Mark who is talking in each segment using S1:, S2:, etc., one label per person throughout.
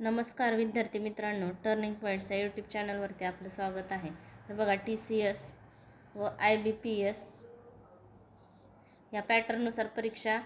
S1: नमस्कार विद्यार्थी मित्रांनो, टर्निंग पॉईंट्स या यूट्यूब चॅनलवरती आपलं स्वागत आहे. तर बघा, TCS व IBPS या पॅटर्ननुसार परीक्षा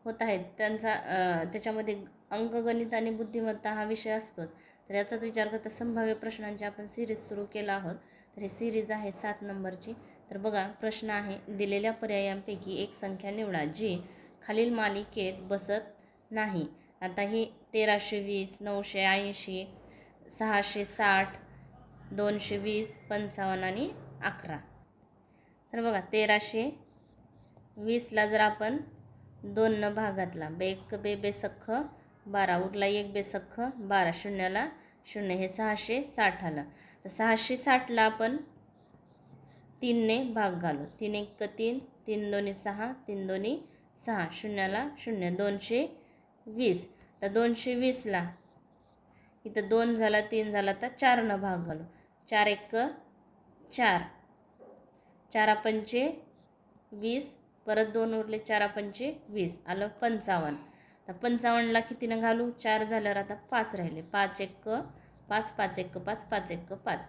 S1: होत आहेत. त्याच्यामध्ये अंकगणित आणि बुद्धिमत्ता हा विषय असतोच. तर याचाच विचार करता संभाव्य प्रश्नांची आपण सिरीज सुरू केला आहोत. तर ही सिरीज आहे 7 नंबरची. तर बघा, प्रश्न आहे, दिलेल्या पर्यायांपैकी एक संख्या निवडा जी खालील मालिकेत बसत नाही. आता ही 1320, 980, 660, 220, 55 आणि 11. तर बघा, 1320ला जर आपण 2 भाग घातला, एक बेसख्ख 12, उरला एक बेसख्ख 12, शून्याला 0, हे 660 आलं. तर 660ला आपण 3ने भाग घालू. 3 1 3, 3 2 6, 3 2 6, शून्याला 0, 220. तर 220ला इथं 2 झाला, 3 झाला, तर 4 भाग घालू. 4 1 4, 4 पंचे 20, परत 2 उरले, 4 पंचे 20, आलं 55. तर 55ला कितीनं घालू? 4 झाल्यावर आता 5 राहिले. 5 1 5, 5 1 5, 5 1 5,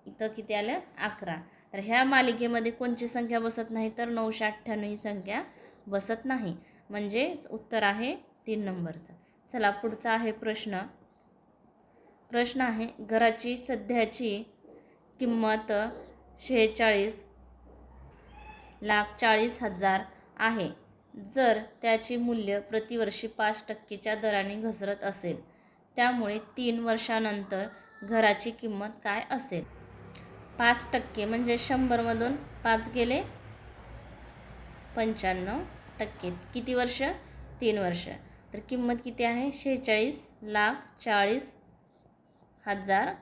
S1: इथं किती आलं? 11. तर ह्या मालिकेमध्ये कोणची संख्या बसत नाही? तर 998 ही संख्या बसत नाही. म्हणजे उत्तर आहे 3 नंबरचं. चला, पुढचा आहे प्रश्न आहे, घराची सध्याची किंमत 46,40,000 आहे. जर त्याची मूल्य प्रतिवर्षी 5% दराने घसरत असेल, त्यामुळे 3 वर्षानंतर घराची किंमत काय असेल? 5% म्हणजे 100मधून 5 गेले 95%. किती वर्ष? 3 वर्ष. तर किंमत किती आहे? 46,40,000.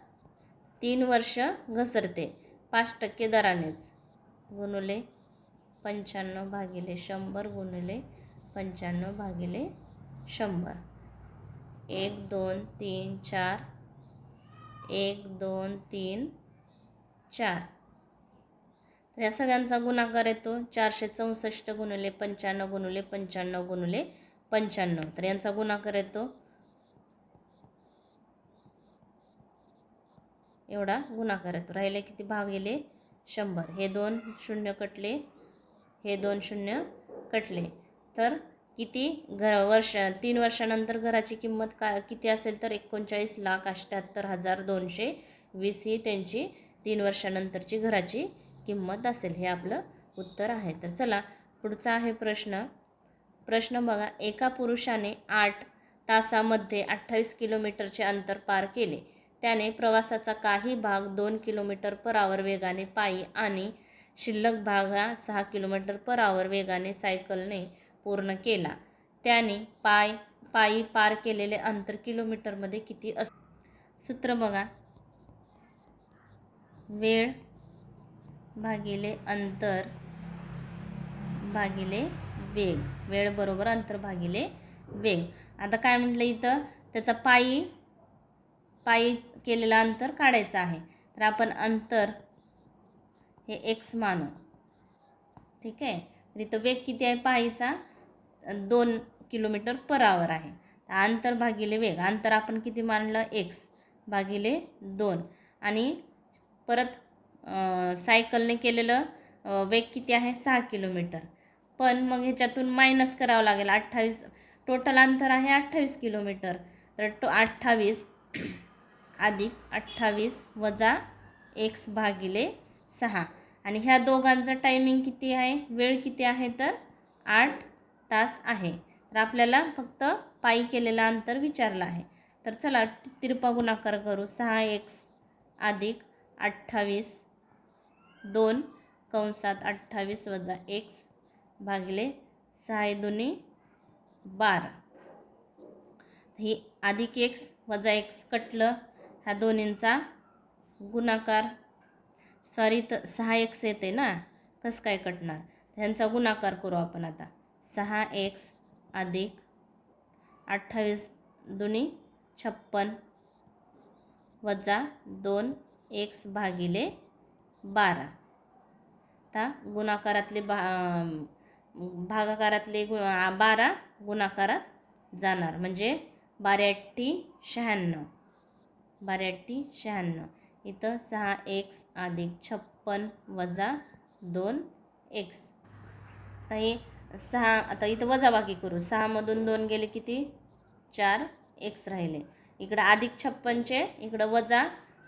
S1: 3 वर्ष घसरते 5% दरानेच. गुणुले 95 भागिले 100 गुणुले 95 भागिले 100. 1 2 3 4, 1 2 3 4. तर या सगळ्यांचा गुणाकार येतो 464 गुणिले 95 गुणिले 95 गुणिले 95. तर यांचा गुणाकार येतो एवढा गुणाकार येतो. राहिले किती? भागिले 100. हे 2 शून्य कटले, हे 2 शून्य कटले. तर किती 3 वर्षानंतर घराची किंमत काय किती असेल? तर 39,78,220 ही त्यांची 3 वर्षानंतरची घराची किंमत असेल. हे आपलं उत्तर आहे. तर चला, पुढचा आहे प्रश्न बघा, एका पुरुषाने 8 तासामध्ये 28 किलोमीटरचे अंतर पार केले. त्याने प्रवासाचा काही भाग 2 किलोमीटर/आवर वेगाने पायी आणि शिल्लक भाग 6 किलोमीटर/आवर वेगाने सायकलने पूर्ण केला. त्याने पायी पार केलेले अंतर किलोमीटरमध्ये किती असते? सूत्र बघा, वेळ भागिले अंतर भागिले वेग. वेळ बरोबर अंतर भागिले वेग. आता काय म्हटलं इथं? त्याचा पायी केलेलं अंतर काढायचं आहे. तर आपण अंतर हे x मानू. ठीक आहे. तर इथं वेग किती आहे पायीचा? 2 किलोमीटर/आवर आहे. अंतर भागिले वेग. अंतर आपण किती मानलं? x भागिले 2. आणि परत सायकलने केलेलं वेग किती आहे? 6 किलोमीटर. पण मग ह्याच्यातून मायनस करावं लागेल. 28 टोटल अंतर आहे 28 किलोमीटर. तर 28 अधिक 28 वजा x भागिले 6. आणि ह्या दोघांचं टायमिंग किती आहे? वेळ किती आहे? तर 8 तास आहे. तर आपल्याला फक्त पायी केलेलं अंतर विचारलं आहे. तर चला, तिरपा गुणाकार करू. 6x अधिक 28 2 कंसात 28 वजा x भागिले 6 दुनी 12. ही अधिक x वजा x कटलं, ह्या दोन्हींचा गुणाकार. सॉरी, तर 6x येते ना, कसं काय कटणार? ह्यांचा गुणाकार करू आपण आता. 6x अधिक 28 दुनी 56 वजा 2x भागिले 12. आता गुणाकारातले भागाकारातले 12 गुणाकारात जाणार, म्हणजे 12 × 96 इथं 6x अधिक 56 वजा 2x. आता हे 6 आता इथं वजाबाकी करू. 6मधून 2 गेले किती 4x राहिले. इकडं अधिक 56चे इकडं वजा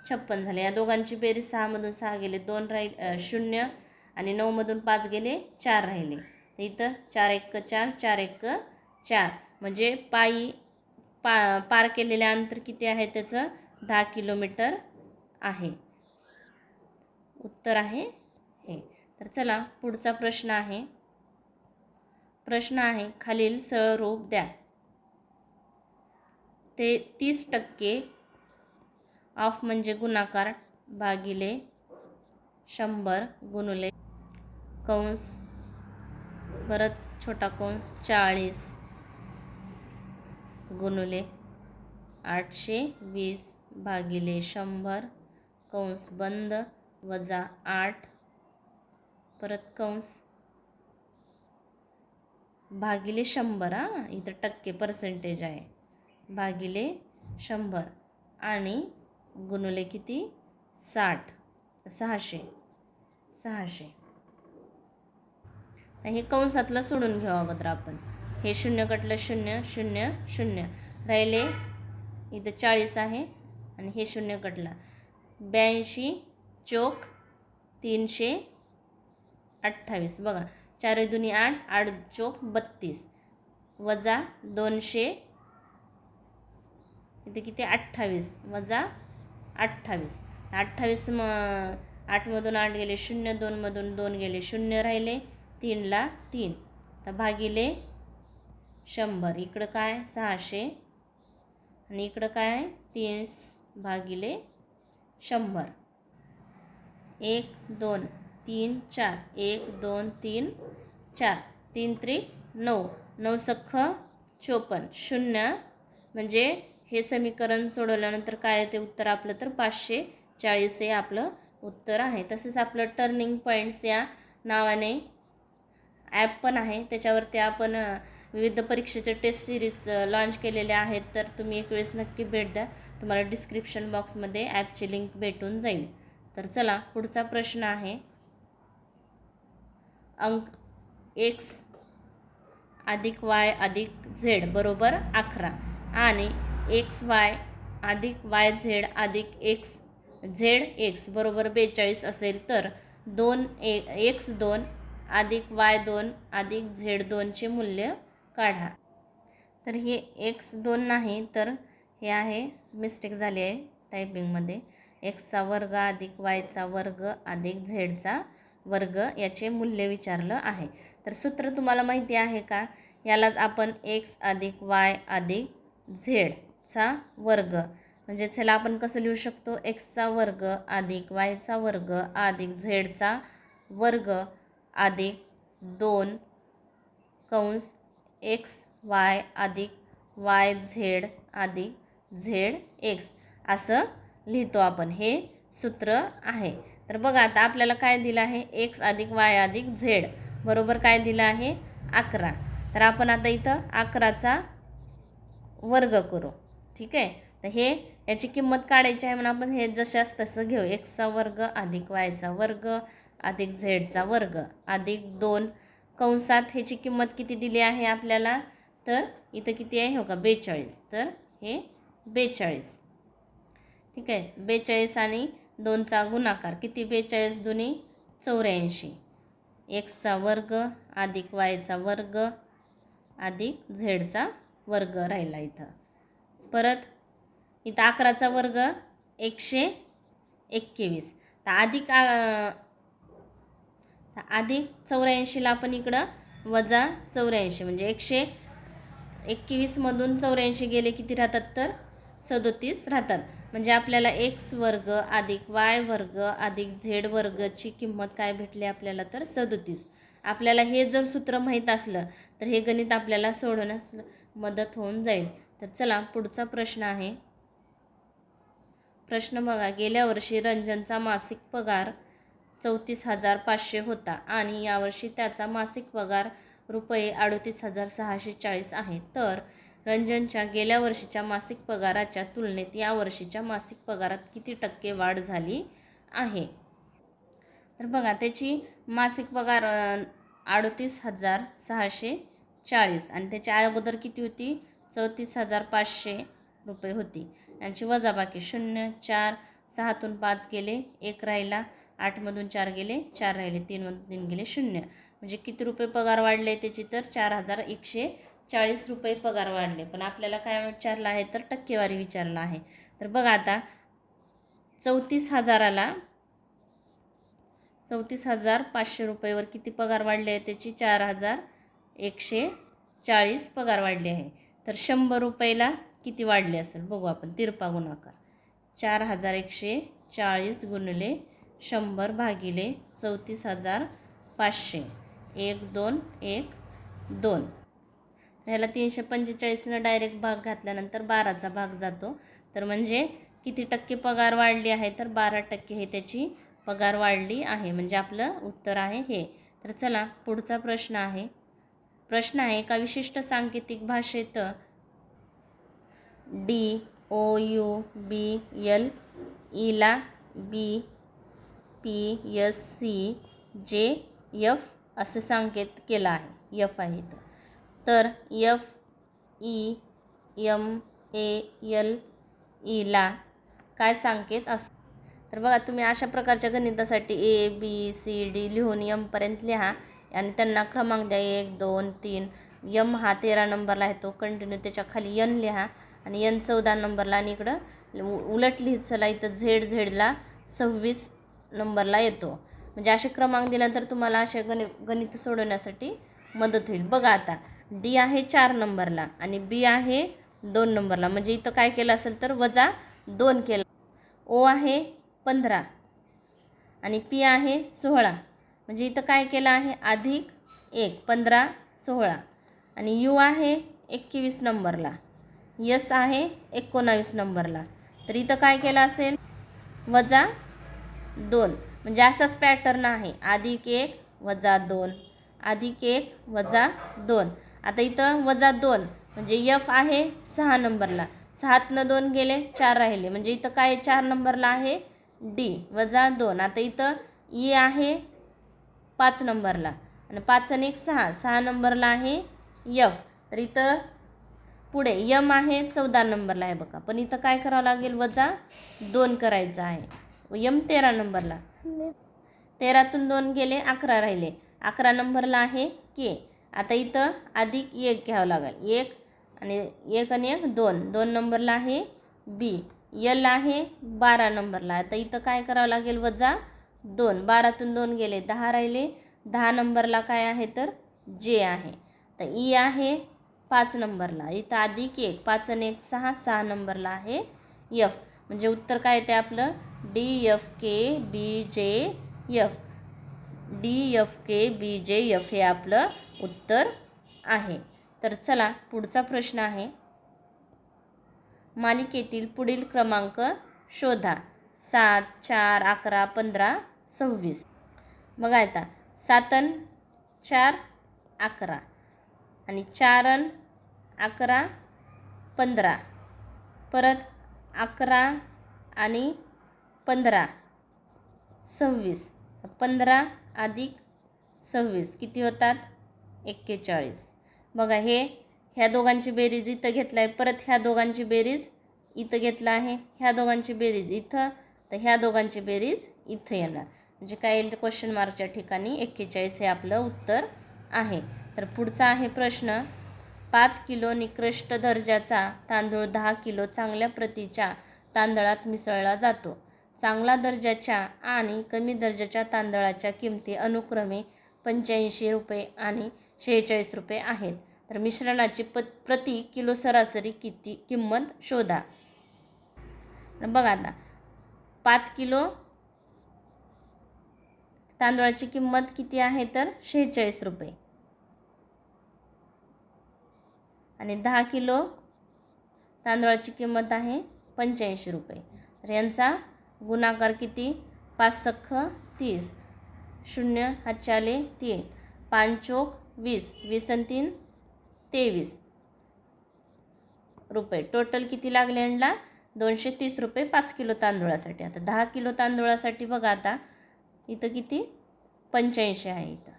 S1: 56 झाले. या दोघांची बेरीज 6मधून 6 गेले 2 राहील 0 आणि 9मधून 5 गेले 4 राहिले. तर इथं 4 1 4 4 1 4 म्हणजे पार केलेले अंतर किती आहे त्याचं 10 किलोमीटर आहे. उत्तर आहे हे. तर चला पुढचा प्रश्न आहे. खालील सरळ रूप द्या. ते 30% ऑफ म्हणजे गुणाकार भागिले 100 गुणिले कंस परत छोटा कंस 40 गुणिले 820 भागिले 100 कंस बंद वजा 8 परत कंस भागिले 100. इथं टक्के पर्सेंटेज आहे भागिले 100 आणि गुणिले किती 60 600. हे कंसातलं सोडून घेऊ अगोदर आपण. हे 0 कटलं 0 0 0 राहिले. इथं 40 आहे आणि हे 0 कटला 82 चोक 328. बघा 4 दुनी 8 8 चोक 32 वजा 200 इथे किती 28 वजा 28. 28 8मधून 8 गेले 0 2मधून 2 गेले 0 राहिले 3ला 3. तर भागिले 100. इकडं काय 600 आणि इकडं काय 30 भागिले 100. 1 2 3 4 1 2 3 4 3 त्रिक 9 9 सख्ख 54 0 म्हणजे हे समीकरण सोडवल्यानंतर काय ते उत्तर आपलं तर 540 हे आपलं उत्तर आहे. तसेच आपलं टर्निंग पॉईंट्स या नावाने ॲप पण आहे. त्याच्यावरती आपण विविध परीक्षेचे टेस्ट सिरीज लॉन्च केलेले आहेत. तर तुम्ही एक वेळेस नक्की भेट द्या. तुम्हाला डिस्क्रिप्शन बॉक्समध्ये ॲपची लिंक भेटून जाईल. तर चला पुढचा प्रश्न आहे. अंक x अधिक y अधिक z बरोबर 11 आणि xy अधिक yz अधिक xzx बरोबर 42 असेल तर x2 अधिक y2 अधिक z2 चे मूल्य काढा. तर हे x2 नाही तर हे आहे मिस्टेक झाली आहे टायपिंगमध्ये. एक्सचा वर्ग अधिक वायचा वर्ग अधिक झेडचा वर्ग याचे मूल्य विचारलं आहे. तर सूत्र तुम्हाला माहिती आहे का. यालाच आपण एक्स अधिक वाय अधिक झेडचा वर्ग म्हणजे ह्याला आपण कसं लिहू शकतो एक्सचा वर्ग अधिक वायचा वर्ग अधिक झेडचा वर्ग अधिक 2 कंस एक्स वाय अधिक वाय झेड अधिक झेड एक्स असं लिहितो आपण. हे सूत्र आहे. तर बघा आता आपल्याला काय दिलं आहे एक्स अधिक वाय अधिक झेड बरोबर काय दिलं आहे 11. तर आपण आता इथं 11चा वर्ग करू. ठीक आहे. तर हे याची किंमत काढायची आहे म्हणून आपण हे जशास तसं घेऊ. एक्सचा वर्ग अधिक वायचा वर्ग अधिक झेडचा वर्ग अधिक 2 कंसात ह्याची किंमत किती दिली आहे आपल्याला तर इथं किती आहे हो का 42. तर हे 42. ठीक आहे. 42 आणि 2चा गुणाकार किती 42 दुनी 84. एक्सचा वर्ग अधिक वायचा वर्ग अधिक झेडचा वर्ग राहिला इथं. परत इथं 11चा वर्ग 121. तर अधिक 84ला आपण इकडं वजा 84 म्हणजे 121मधून 84 गेले किती राहतात तर 37 राहतात. म्हणजे आपल्याला एक्स वर्ग अधिक वाय वर्ग अधिक झेड वर्गची किंमत काय भेटली आपल्याला तर 37. आपल्याला हे जर सूत्र माहीत असलं तर हे गणित आपल्याला सोडवण्यास मदत होऊन जाईल. तर चला पुढचा प्रश्न आहे. प्रश्न बघा. गेल्या वर्षी रंजनचा मासिक पगार 34,500 होता आणि यावर्षी त्याचा मासिक पगार रुपये 38,640 आहे. तर रंजनच्या गेल्या वर्षीच्या मासिक पगाराच्या तुलनेत या वर्षीच्या मासिक पगारात किती टक्के वाढ झाली आहे? तर बघा, त्याची मासिक पगार 38,640 आणि त्याच्या अगोदर किती होती? 34,500 रुपये होती. यांची वजाबाकी 0, 4, 6तून 5 गेले, 1 राहिला, 8मधून 4 गेले, 4 राहिले, 3मधून 3 गेले, 0. म्हणजे किती रुपये पगार वाढले त्याची? तर 4,140 रुपये पगार वाढले. पण आपल्याला काय विचारलं आहे? तर टक्केवारी विचारलं आहे. तर बघा आता 34,500 रुपयेवर किती पगार वाढले आहे त्याची? 4,140 पगार वाढले आहे. तर 100 रुपयाला किती वाढले असेल बघू आपण. तिरपा गुणाकार 4,140 गुणिले 100 भागिले 34,500 1 2 1 2. ह्याला 345नं डायरेक्ट भाग घातल्यानंतर 12चा भाग जातो. तर म्हणजे किती टक्के पगार वाढली आहे? तर 12% हे त्याची पगार वाढली आहे. म्हणजे आपलं उत्तर आहे हे. तर चला पुढचा प्रश्न आहे. एका विशिष्ट सांकेतिक भाषेत DOUBL ला BPSCJF असे संकेत केला आहे. F आहे तर FEMAL ला काय संकेत असतो? तर बघा, तुम्ही अशा प्रकारच्या गणितासाठी ABCD लिहून M पर्यंत लिहा आणि त्यांना क्रमांक द्या 1 2 3. M हा 13 नंबरला आहे, तो कंटिन्यू त्याच्या खाली N लिहा आणि N 14 नंबरला आणि इकडं उलट लिहित चला. इथं Zला 26 नंबरला येतो. म्हणजे असे क्रमांक दिल्यानंतर तुम्हाला असे गणित सोडवण्यासाठी मदत होईल. बघा आता D आहे 4 नंबरला आणि B आहे 2 नंबरला. म्हणजे इथं काय केलं असेल तर वजा 2 केलं. O आहे 15 आणि P आहे 16. म्हणजे इथं काय केलं आहे? अधिक 1 15 16 आणि U आहे 21 नंबरला, S आहे 19 नंबरला. तर इथं काय केलं असेल? वजा 2. म्हणजे असाच पॅटर्न आहे. अधिक 1 वजा 2 अधिक 1 वजा 2. आता इथं वजा 2 म्हणजे F आहे 6 नंबरला. 6तनं 2 गेले, 4 राहिले. म्हणजे इथं काय 4 नंबरला आहे? D वजा 2. आता इथं E आहे 5 नंबरला आणि 5 आणि 1 6. 6 नंबरला आहे F. तर इथं पुढे M आहे 14 नंबरला आहे बघा. पण इथं काय करावं लागेल? वजा 2 करायचं आहे. M 13 नंबरला. 13तून 2 गेले, 11 राहिले. 11 नंबरला आहे K. आता इथं अधिक 1 घ्यावं लागेल. 1 आणि 1 आणि 1 2. 2 नंबरला आहे B. L आहे 12 नंबरला. आता इथं काय करावं लागेल? वजा 2. 12तून 2 गेले, 10 राहिले. 10 नंबरला काय आहे? तर J आहे. तर E आहे 5 नंबरला. इथं अधिक 1 5 आणि 1 6. 6 नंबरला आहे F. म्हणजे उत्तर काय येते आपलं? DFKBJF. DFKBJF हे आपलं उत्तर आहे. तर चला पुढचा प्रश्न आहे. मालिकेतील पुढील क्रमांक शोधा. 7 4 11 15 26. बघा आता 7 आणि 4 11 आणि 4 आणि 11 15. परत 11 आणि 15 26. 15 अधिक 26 किती होतात? 41. बघा ह्या दोघांची बेरीज इथं घेतलं आहे. परत ह्या दोघांची बेरीज इथं घेतलं आहे. ह्या दोघांची बेरीज इथं, तर ह्या दोघांची बेरीज इथं येणार. म्हणजे काय येईल? क्वेश्चन मार्कच्या ठिकाणी 41 हे आपलं उत्तर आहे. तर पुढचा आहे प्रश्न. 5 किलो निकृष्ट दर्जाचा तांदूळ 10 किलो चांगल्या प्रतीच्या तांदळात मिसळला जातो. चांगला दर्जाच्या आणि कमी दर्जाच्या तांदळाच्या किमती अनुक्रमे 85 रुपये आणि 46 रुपये आहेत. तर मिश्रणाची प्रति किलो सरासरी किती किंमत शोधा. बघा आता 5 किलो तांदळाची किंमत किती आहे? तर 46 रुपये आणि 10 किलो तांदळाची किंमत आहे 85 रुपये. तर यांचा गुणाकार किती? 5 सख्ख 30. 0 हातचे आले 3. 5 चोक 20. 20 आणि 3 23. रुपये. टोटल किती लागले यांना? 230 रुपये 5 किलो तांदूळासाठी. आता 10 किलो तांदूळासाठी बघा, आता इथं किती? 85 आहे इथं.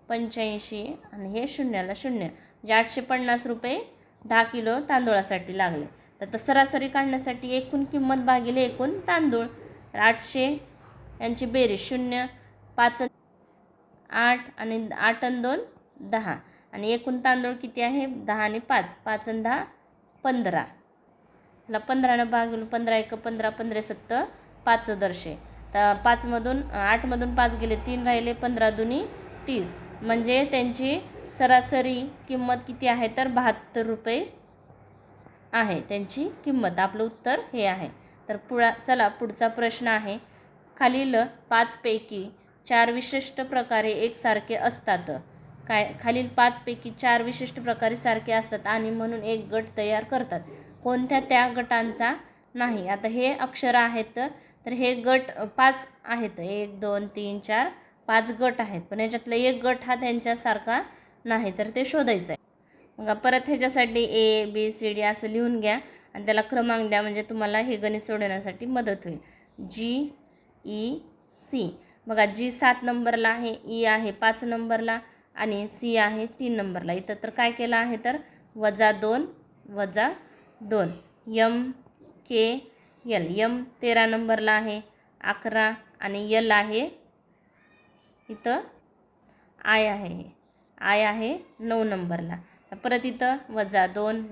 S1: 85 आणि हे शून्याला शून्य, म्हणजे 850 रुपये 10 किलो तांदूळासाठी लागले. तर सरासरी काढण्यासाठी एकूण किंमत भागिले एकूण तांदूळ. तर 800 यांची बेरीज 0, 5 8 आणि 8 आणि 2 10. आणि एकूण तांदूळ किती आहे? 10 आणि 5, 5 आणि 10 15. ह्याला 15 भागिले 15 1 15, 15 7 5 दर्शे. तर 5मधून 8मधून 5 गेले, 3 राहिले, 15 दुनी 30. म्हणजे त्यांची सरासरी किंमत किती आहे? तर 72 रुपये आहे त्यांची किंमत. आपलं उत्तर हे आहे. तर चला पुढचा प्रश्न आहे. खालील 5 पैकी 4 विशिष्ट प्रकारे एकसारखे असतात. खालील 5 पैकी 4 विशिष्ट प्रकारे सारखे असतात आणि म्हणून एक गट तयार करतात. कोणत्या त्या गटांचा नाही? आता हे अक्षर आहेत, तर हे गट 5 आहेत. 1 2 3 4 5 गट आहेत, पण याच्यातला एक गट हा त्यांच्यासारखा नाही, तर ते शोधायचं आहे. मग परत ह्याच्यासाठी ABCD असं लिहून घ्या आणि त्याला क्रमांक द्या, म्हणजे तुम्हाला हे गणित सोडवण्यासाठी मदत होईल. GEC बघा, G 7 नंबरला आहे, E आहे 5 नंबरला आणि C आहे 3 नंबरला. इथं तर काय केलं आहे? तर -2 -2. MKL, M 13 नंबरला आहे, 11 आणि L आहे इथं I आहे 9 नंबरला. परत इथं -2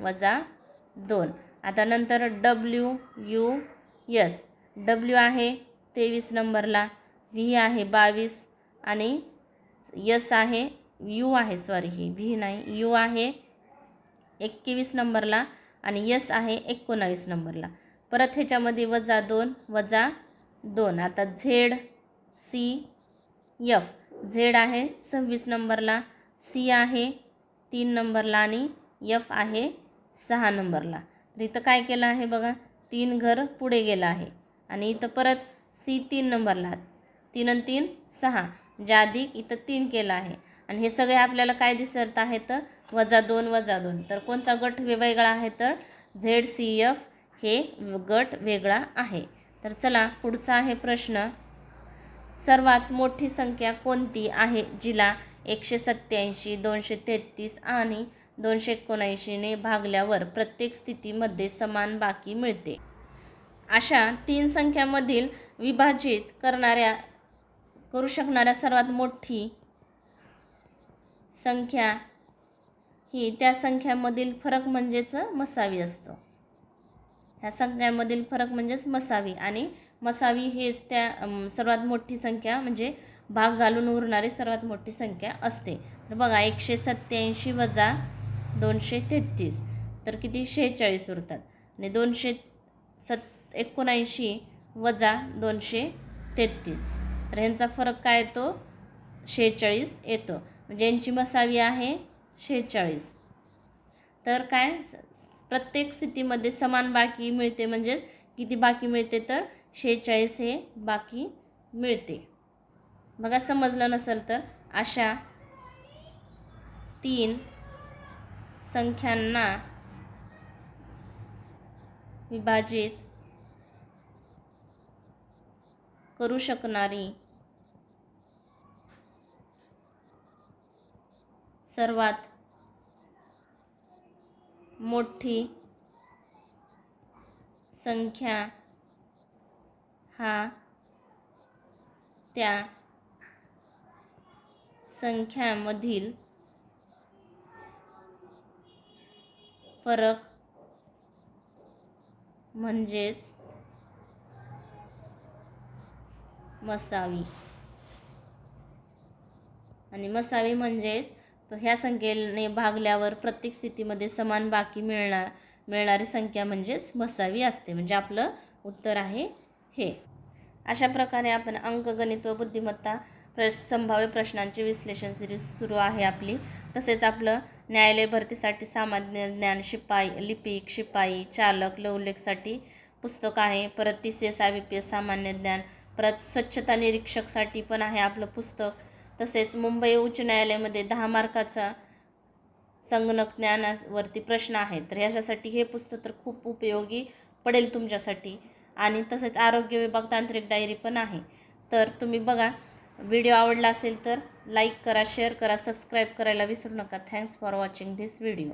S1: -2. आता नंतर WUS, W आहे 23 नंबरला, V आहे 22 आणि S आहे U आहे, सॉरी ही V नाही, U आहे 21 नंबरला आणि S आहे 19 नंबरला. परत ह्याच्यामध्ये -2 -2. आता ZCF, Z आहे 26 नंबरला, C आहे 3 नंबरला आणि F आहे 6 नंबरला. तर इथं काय केलं आहे बघा, 3 घर पुढे गेलं आहे आणि इथं परत C 3 नंबरला, 3 आणि 3 6, म्हणजे अधिक इथं 3 केलं आहे. आणि हे सगळे आपल्याला काय दिसत आहेत? -2 -2. तर कोणचा गट वेगळा आहे? तर ZCF हे गट वेगळा आहे. तर चला पुढचा आहे प्रश्न. सर्वात मोठी संख्या कोणती आहे जिला 187, 233 आणि 279 ने भागल्यावर प्रत्येक स्थितीमध्ये समान बाकी मिळते? अशा 3 संख्यांमधील विभाजित करू शकणाऱ्या सर्वात मोठी संख्या ही त्या संख्यांमधील फरक म्हणजेच मसावी असतो. ह्या संख्यांमधील फरक म्हणजेच मसावी, आणि मसावी हेच त्या सर्वात मोठी संख्या, म्हणजे भाग घालून उरणारी सर्वात मोठी संख्या असते. तर बघा, 187 वजा 233 तर किती? 46 उरतात. आणि 279 वजा 233 तर ह्यांचा फरक काय येतो? 46 येतो. म्हणजे यांची मसावी आहे 46. तर काय? प्रत्येक स्थितीमध्ये समान बाकी मिळते, म्हणजे किती बाकी मिळते? तर 46 हे बाकी मिळते. बघा, समजलं नसेल तर अशा 3 संख्यांना विभाजित करू शकणारी सर्वात मोठी संख्या हा त्या संख्यांमधील फरक म्हणजेच मसावी. आणि मसावी म्हणजेच ह्या संख्येने भागल्यावर प्रत्येक स्थितीमध्ये समान बाकी मिळणारी संख्या म्हणजेच मसावी असते. म्हणजे आपलं उत्तर आहे हे. अशा प्रकारे आपण अंकगणित व बुद्धिमत्ता संभाव्य प्रश्नांचे विश्लेषण सिरीज सुरू आहे आपली. तसेच आपलं न्यायालय भरतीसाठी सामान्य ज्ञान, शिपाई, लिपिक, शिपाई, चालक, लवलेखसाठी पुस्तक आहे. परत TCS IBPS सामान्य ज्ञान, परत स्वच्छता निरीक्षकसाठी पण आहे आपलं पुस्तक. तसेच मुंबई उच्च न्यायालयामध्ये 10 मार्काचा संगणक ज्ञानावरती प्रश्न आहेत. तर ह्याच्यासाठी हे पुस्तक तर खूप उपयोगी पडेल तुमच्यासाठी. आणि तसेच आरोग्य विभाग तांत्रिक डायरी पण आहे. तर तुम्ही बघा. व्हिडिओ आवडला असेल तर लाईक करा, शेअर करा, सबस्क्राईब करायला विसरू नका. Thanks for watching this video.